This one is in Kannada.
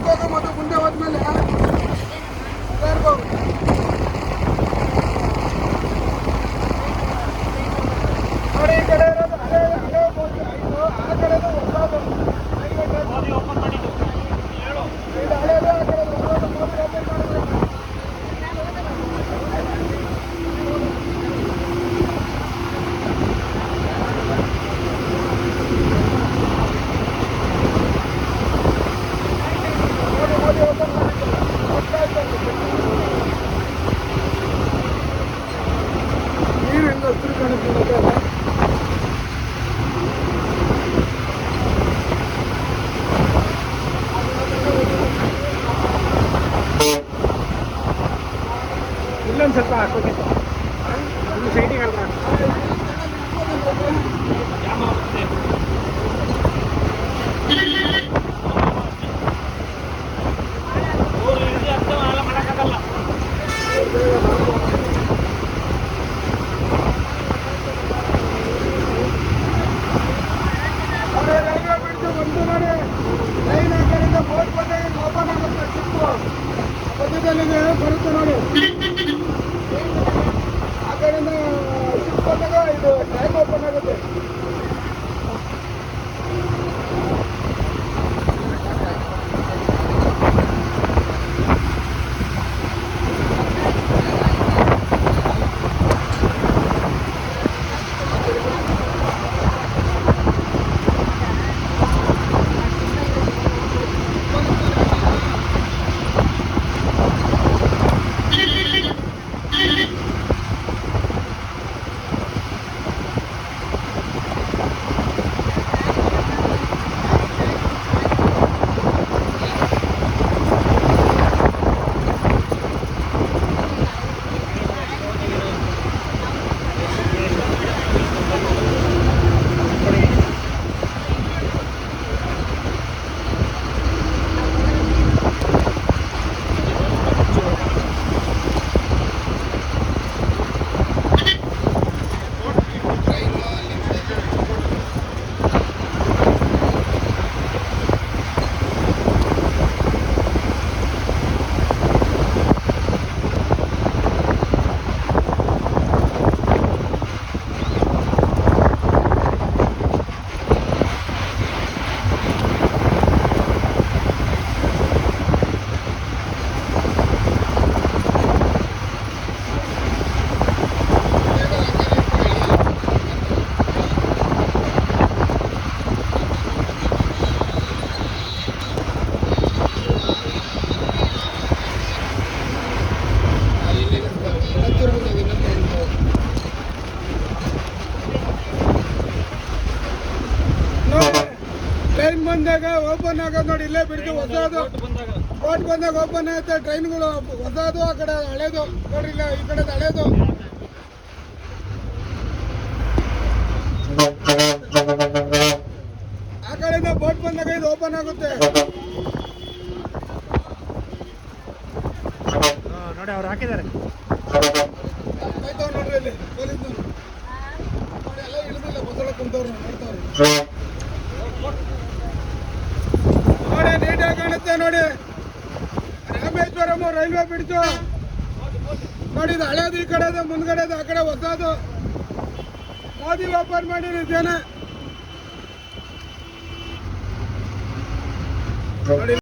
ಹೋಗೋ ಮತ್ತು ಮುಂದೆ ಹೋದ್ಮೇಲೆ ನೋಡಿ ಈ ಕಡೆ ಇರೋದು ಹಳೆ ಹಳೆ ಬೋಗಿ ಆಯಿತು, ಆ ಕಡೆದು ಹೊಸದು ಓಪನ್ ಮಾಡಿದ್ದು ಇದು ಹಳೆಯದು, ಆ ಕಡೆ ಹೊಸದು ಬೋಗಿ ಓಪನ್ ಮಾಡಿದ್ರು. ನೀರಿಂದ ಹಸಿರು ಕಾಣಿಸ್ತಿದೆ. ಇಲ್ಲೊಂದು ಸ್ವಲ್ಪ ಹಾಕೋಬೇಕು, ಒಂದು ಸೈಡಿಗೆ ಅಲ್ಲ ಮಧ್ಯದಲ್ಲಿ ಬರುತ್ತೆ ನೋಡಿ. ಆ ಕಡೆಯಿಂದ ಶಿಫ್ಟ್ ಬಂದಾಗ ಇದು ಟೈಮ್ ಓಪನ್ ಆಗುತ್ತೆ. ಟ್ರೈನ್ ಬಂದಾಗ ಓಪನ್ ಆಗೋದು ನೋಡಿ, ಇಲ್ಲೇ ಬಿಡ್ತು ಹೊಸದು. ಕೋರ್ಟ್ ಬಂದಾಗ ಓಪನ್ ಆಗುತ್ತೆ ಟ್ರೈನ್ಗಳು, ಹೊಸದು ಆ ಕಡೆ ಹಳೇದು ನೋಡ್ರಿ, ಇಲ್ಲ ಈ ಕಡೆ ಹಳೇದು. ಆ ಕಡೆಯಿಂದ ಬೋಟ್ ಬಂದಾಗ ಇದು ಓಪನ್ ಆಗುತ್ತೆ ನೋಡಿ. ಅವ್ರು ಹಾಕಿದ್ದಾರೆ ನೋಡ್ರಿ, ಇಲ್ಲಿ ಪೊಲೀಸ್ ನೋಡಿ ಎಲ್ಲ ಇಳಿದಿಲ್ಲ, ಬಸ್ಸೊಳಗೆ ಕುಂತವ್ರು ನೋಡ್ತಾವ್ರು ನೋಡಿ. ನೀಟಾಗಿ ಕಾಣುತ್ತೆ ನೋಡಿ. ರಾಮೇಶ್ವರಂ ರೈಲ್ವೆ ಬಿಡ್ತು ನೋಡಿ, ಇದು ಹಳೇದು ಈ ಕಡೆದು, ಮುಂದ್ಗಡೆದು ಆ ಕಡೆ ಹೊಸದು. ಮೋದಿ ಓಪನ್ ಮಾಡಿದ್ದೇನೆ ನೋಡಿ.